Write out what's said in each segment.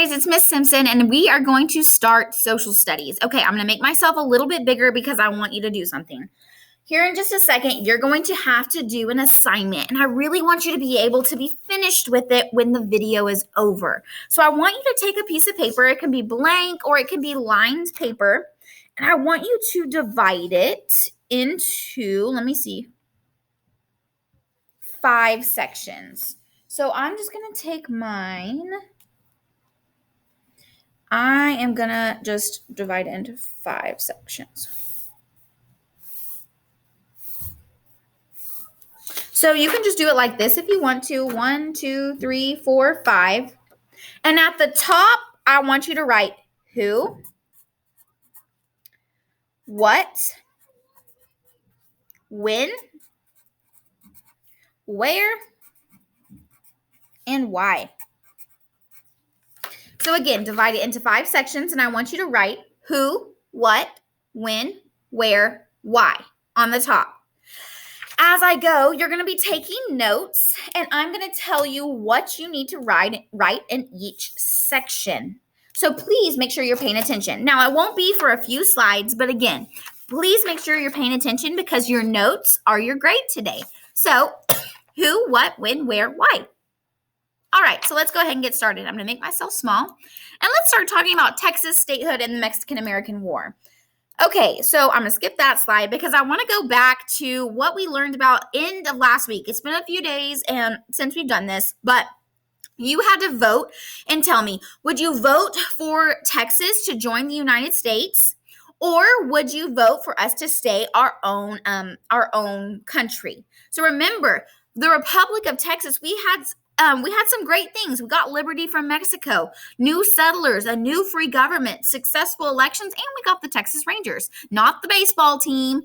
guys, it's Miss Simpson, and we are going to start social studies. Okay, I'm going to make myself a little bit bigger because I want you to do something. Here in just a second, you're going to have to do an assignment, and I really want you to be able to be finished with it when the video is over. So I want you to take a piece of paper. It can be blank or it can be lined paper, and I want you to divide it into, let me see, 5 sections. So I'm just going to take mine. I am going to just divide it into 5 sections. So you can just do it like this if you want to. 1, 2, 3, 4, 5. And at the top, I want you to write who, what, when, where, and why. So again, divide it into 5 sections, and I want you to write who, what, when, where, why on the top. As I go, you're going to be taking notes, and I'm going to tell you what you need to write in each section. So please make sure you're paying attention. Now, it won't be for a few slides, but again, please make sure you're paying attention because your notes are your grade today. So who, what, when, where, why. All right, so let's go ahead and get started. I'm going to make myself small, and let's start talking about Texas statehood and the Mexican-American War. Okay, so I'm going to skip that slide because I want to go back to what we learned about end of last week. It's been a few days and since we've done this, but you had to vote and tell me, would you vote for Texas to join the United States, or would you vote for us to stay our own country? So remember, the Republic of Texas, we had some great things. We got liberty from Mexico, new settlers, a new free government, successful elections, and we got the Texas Rangers, not the baseball team.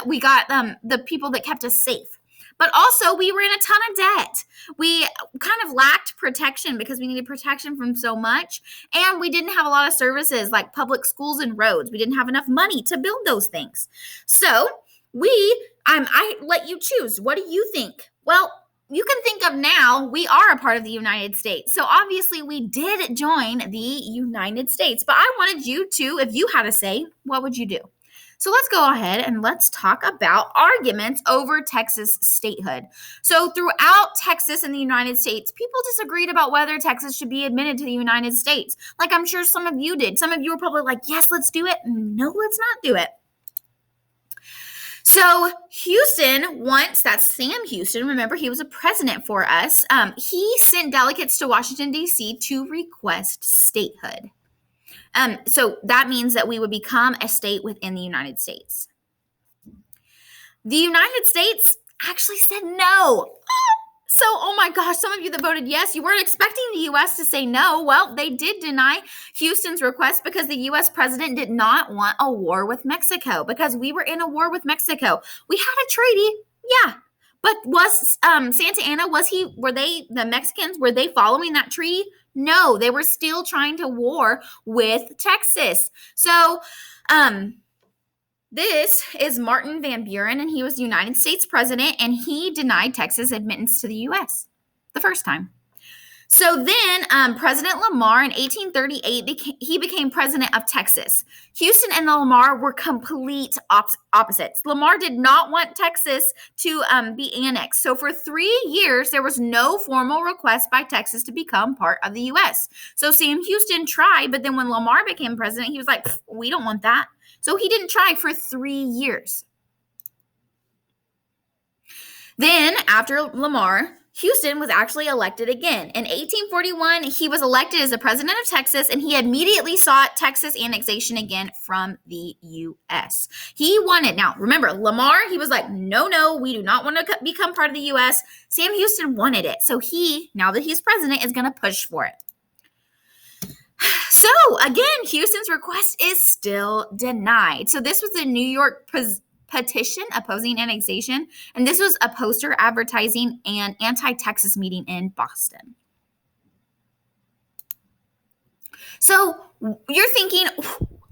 We got the people that kept us safe. But also, we were in a ton of debt. We kind of lacked protection because we needed protection from so much, and we didn't have a lot of services like schools and roads. We didn't have enough money to build those things. So I let you choose. What do you think? Well, you can think of now, we are a part of the United States. So obviously we did join the United States, but I wanted you to, if you had a say, what would you do? So let's go ahead and let's talk about arguments over Texas statehood. So throughout Texas and the United States, people disagreed about whether Texas should be admitted to the United States. Like I'm sure some of you did. Some of you were probably like, yes, let's do it. No, let's not do it. So Houston, that's Sam Houston, remember he was a president for us, he sent delegates to Washington, D.C. to request statehood. So that means that we would become a state within the United States. The United States actually said no. So, oh my gosh, some of you that voted yes, you weren't expecting the U.S. to say no. Well, they did deny Houston's request because the U.S. president did not want a war with Mexico because we were in a war with Mexico. We had a treaty, yeah. But was Santa Anna, the Mexicans, were they following that treaty? No, they were still trying to war with Texas. So, this is Martin Van Buren, and he was the United States president, and he denied Texas admittance to the U.S. the first time. So then President Lamar in 1838, he became president of Texas. Houston and Lamar were complete opposites. Lamar did not want Texas to be annexed. So for 3 years, there was no formal request by Texas to become part of the U.S. So Sam Houston tried, but then when Lamar became president, he was like, we don't want that. So he didn't try for 3 years. Then after Lamar, Houston was actually elected again. In 1841, he was elected as the president of Texas, and he immediately sought Texas annexation again from the U.S. He wanted, now remember, Lamar, he was like, no, we do not want to become part of the U.S. Sam Houston wanted it. So he, now that he's president, is going to push for it. So again, Houston's request is still denied. So this was the New York petition opposing annexation, and this was a poster advertising an anti-Texas meeting in Boston. So you're thinking,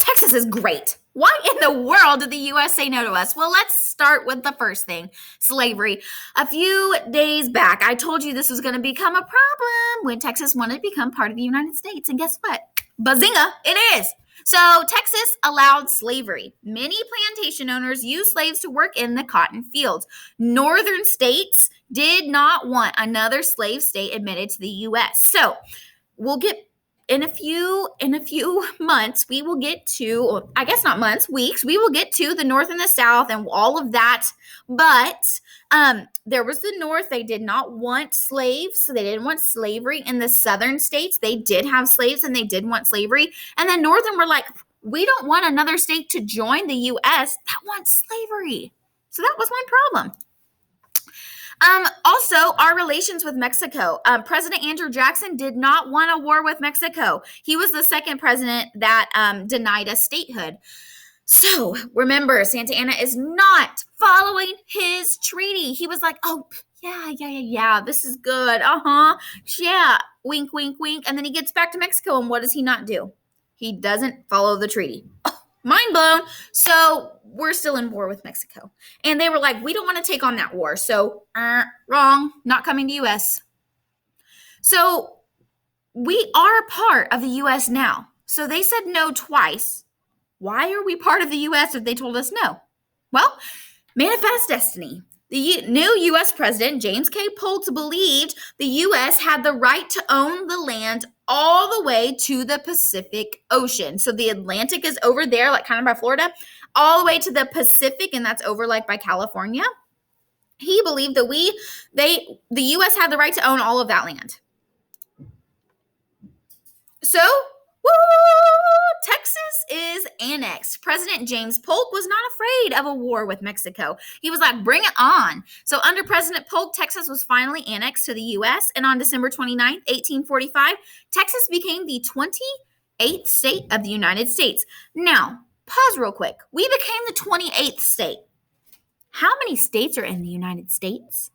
Texas is great. Why in the world did the U.S. say no to us? Well, let's start with the first thing, slavery. A few days back, I told you this was going to become a problem when Texas wanted to become part of the United States. And guess what? Bazinga, it is. So Texas allowed slavery. Many plantation owners used slaves to work in the cotton fields. Northern states did not want another slave state admitted to the U.S. So we'll get in a few months, we will get to, I guess not months, weeks, we will get to the North and the South and all of that. But there was the North. They did not want slaves. So they didn't want slavery. In the Southern states, they did have slaves and they did want slavery. And then Northern were like, we don't want another state to join the U.S. that wants slavery. So that was one problem. Also, our relations with Mexico. President Andrew Jackson did not want a war with Mexico. He was the second president that denied us statehood. So remember, Santa Anna is not following his treaty. He was like, oh, yeah, this is good. Yeah, wink, wink, wink. And then he gets back to Mexico, and what does he not do? He doesn't follow the treaty. Mind blown. So we're still in war with Mexico. And they were like, we don't want to take on that war. So wrong, not coming to U.S. So we are part of the U.S. now. So they said no twice. Why are we part of the U.S. if they told us no? Well, manifest destiny. The new U.S. President, James K. Polk, believed the U.S. had the right to own the land all the way to the Pacific Ocean. So the Atlantic is over there, like kind of by Florida, all the way to the Pacific, and that's over like by California. He believed that the U.S. had the right to own all of that land. So, Texas is annexed. President James Polk was not afraid of a war with Mexico. He was like, bring it on. So under President Polk, Texas was finally annexed to the U.S. And on December 29th, 1845, Texas became the 28th state of the United States. Now, pause real quick. We became the 28th state. How many states are in the United States?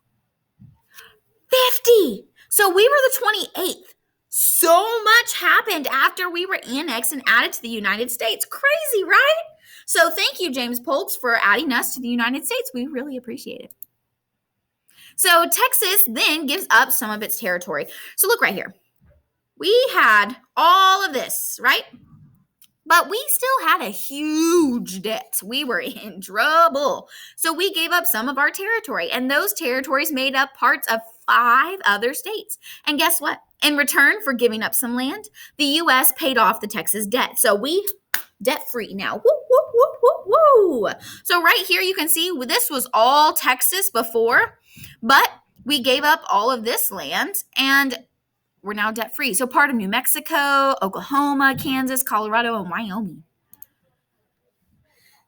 50. So we were the 28th. So much happened after we were annexed and added to the United States. Crazy, right? So thank you, James Polk, for adding us to the United States. We really appreciate it. So Texas then gives up some of its territory. So look right here. We had all of this, right? But we still had a huge debt. We were in trouble. So we gave up some of our territory, and those territories made up parts of 5 other states. And guess what? In return for giving up some land, the U.S. paid off the Texas debt. So we debt-free now. Woo, woo, woo, woo, woo. So right here you can see this was all Texas before, but we gave up all of this land, and we're now debt-free. So part of New Mexico, Oklahoma, Kansas, Colorado, and Wyoming.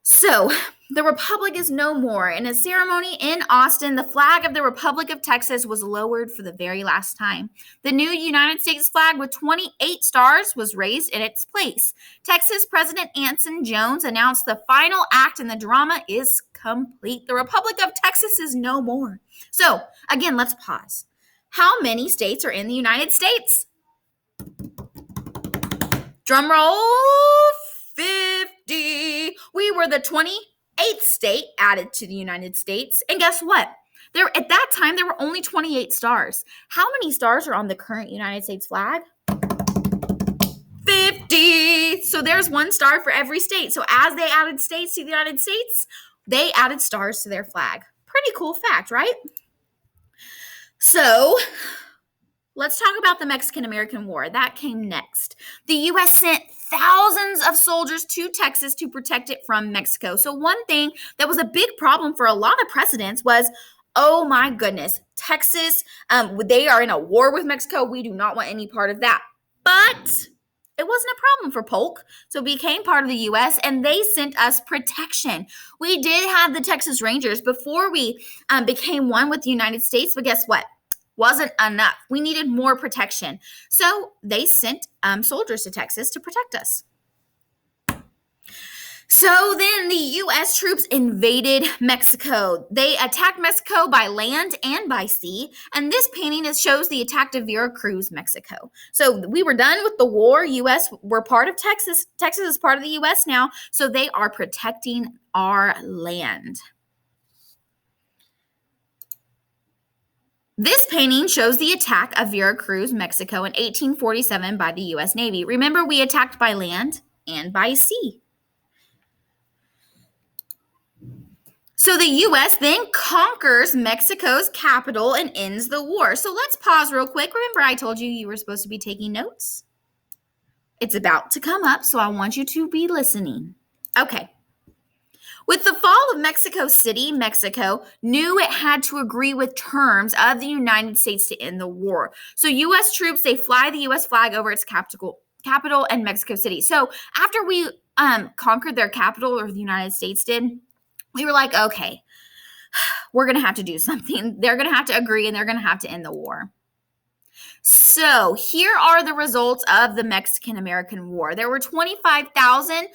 So the Republic is no more. In a ceremony in Austin, the flag of the Republic of Texas was lowered for the very last time. The new United States flag with 28 stars was raised in its place. Texas President Anson Jones announced the final act in the drama is complete. The Republic of Texas is no more. So again, let's pause. How many states are in the United States? Drum roll, 50. We were the 28th state added to the United States. And guess what? At that time, there were only 28 stars. How many stars are on the current United States flag? 50. So there's 1 star for every state. So as they added states to the United States, they added stars to their flag. Pretty cool fact, right? So let's talk about the Mexican-American War. That came next. The U.S. sent thousands of soldiers to Texas to protect it from Mexico. So one thing that was a big problem for a lot of presidents was, oh my goodness, Texas, they are in a war with Mexico. We do not want any part of that. But it wasn't a problem for Polk. So it became part of the U.S. and they sent us protection. We did have the Texas Rangers before we became one with the United States. But guess what? Wasn't enough. We needed more protection. So they sent soldiers to Texas to protect us. So then the U.S. troops invaded Mexico. They attacked Mexico by land and by sea. And this painting shows the attack of Veracruz, Mexico. So we were done with the war. U.S. We're part of Texas. Texas is part of the U.S. now. So they are protecting our land. This painting shows the attack of Veracruz, Mexico in 1847 by the U.S. Navy. Remember, we attacked by land and by sea. So the U.S. then conquers Mexico's capital and ends the war. So let's pause real quick. Remember, I told you were supposed to be taking notes? It's about to come up, so I want you to be listening. Okay. With the fall of Mexico City, Mexico knew it had to agree with terms of the United States to end the war. So U.S. troops, they fly the U.S. flag over its capital and Mexico City. So after we conquered their capital, or the United States did, we were like, okay, we're going to have to do something. They're going to have to agree, and they're going to have to end the war. So here are the results of the Mexican-American War. There were 25,000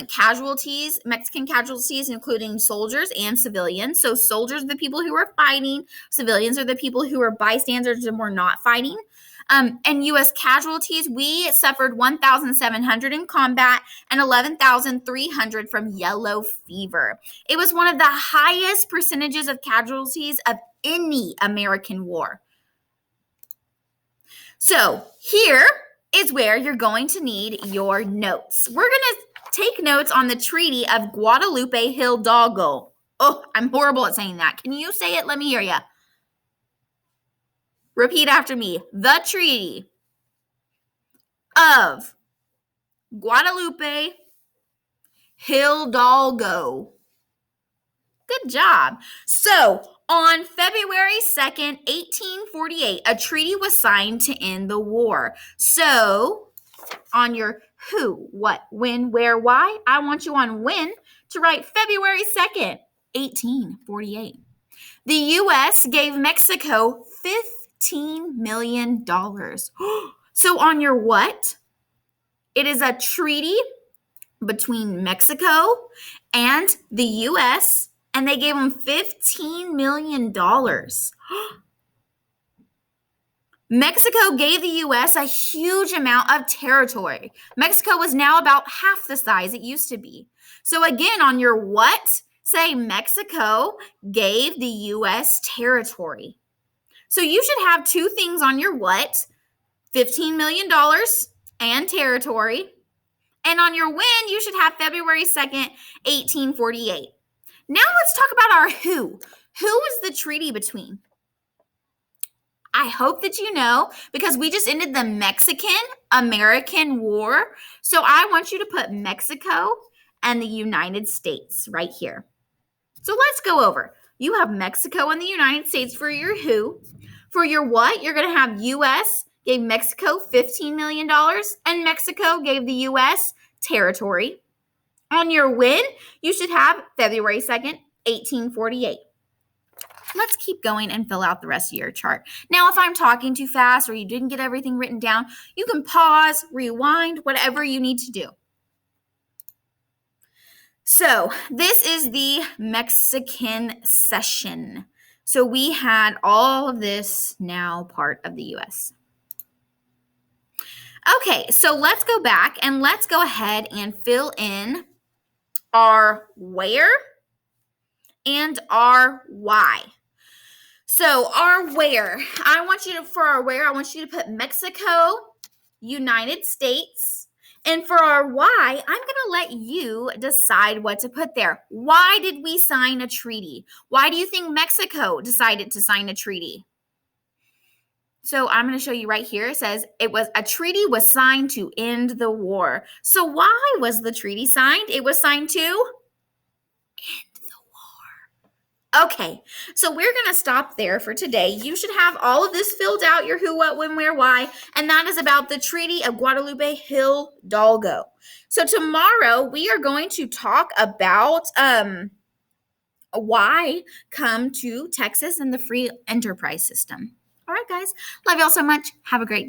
casualties, Mexican casualties, including soldiers and civilians. So soldiers are the people who were fighting. Civilians are the people who were bystanders and were not fighting. And U.S. casualties, we suffered 1,700 in combat and 11,300 from yellow fever. It was one of the highest percentages of casualties of any American war. So here is where you're going to need your notes. We're going to take notes on the Treaty of Guadalupe Hidalgo. Oh, I'm horrible at saying that. Can you say it? Let me hear you. Repeat after me. The Treaty of Guadalupe Hidalgo. Good job. So, on February 2nd, 1848, a treaty was signed to end the war. So, on your who, what, when, where, why, I want you on when to write February 2nd, 1848. The U.S. gave Mexico $15 million. So, on your what, it is a treaty between Mexico and the U.S., and they gave them $15 million. Mexico gave the U.S. a huge amount of territory. Mexico was now about half the size it used to be. So again, on your what, say Mexico gave the U.S. territory. So you should have two things on your what, $15 million and territory. And on your when, you should have February 2nd, 1848. Now let's talk about our who. Who is the treaty between? I hope that you know, because we just ended the Mexican-American War. So I want you to put Mexico and the United States right here. So let's go over. You have Mexico and the United States for your who. For your what, you're going to have U.S. gave Mexico $15 million, and Mexico gave the U.S. territory. On your when, you should have February 2nd, 1848. Let's keep going and fill out the rest of your chart. Now, if I'm talking too fast or you didn't get everything written down, you can pause, rewind, whatever you need to do. So this is the Mexican cession. So we had all of this now part of the U.S. Okay, so let's go back and let's go ahead and fill in our where and our why. So our where, I want you to put Mexico, United States. And for our why, I'm going to let you decide what to put there. Why did we sign a treaty? Why do you think Mexico decided to sign a treaty? So I'm going to show you right here. It says a treaty was signed to end the war. So why was the treaty signed? It was signed to end the war. Okay, so we're going to stop there for today. You should have all of this filled out, your who, what, when, where, why, and that is about the Treaty of Guadalupe Hidalgo. So tomorrow we are going to talk about why come to Texas and the free enterprise system. All right, guys. Love y'all so much. Have a great day.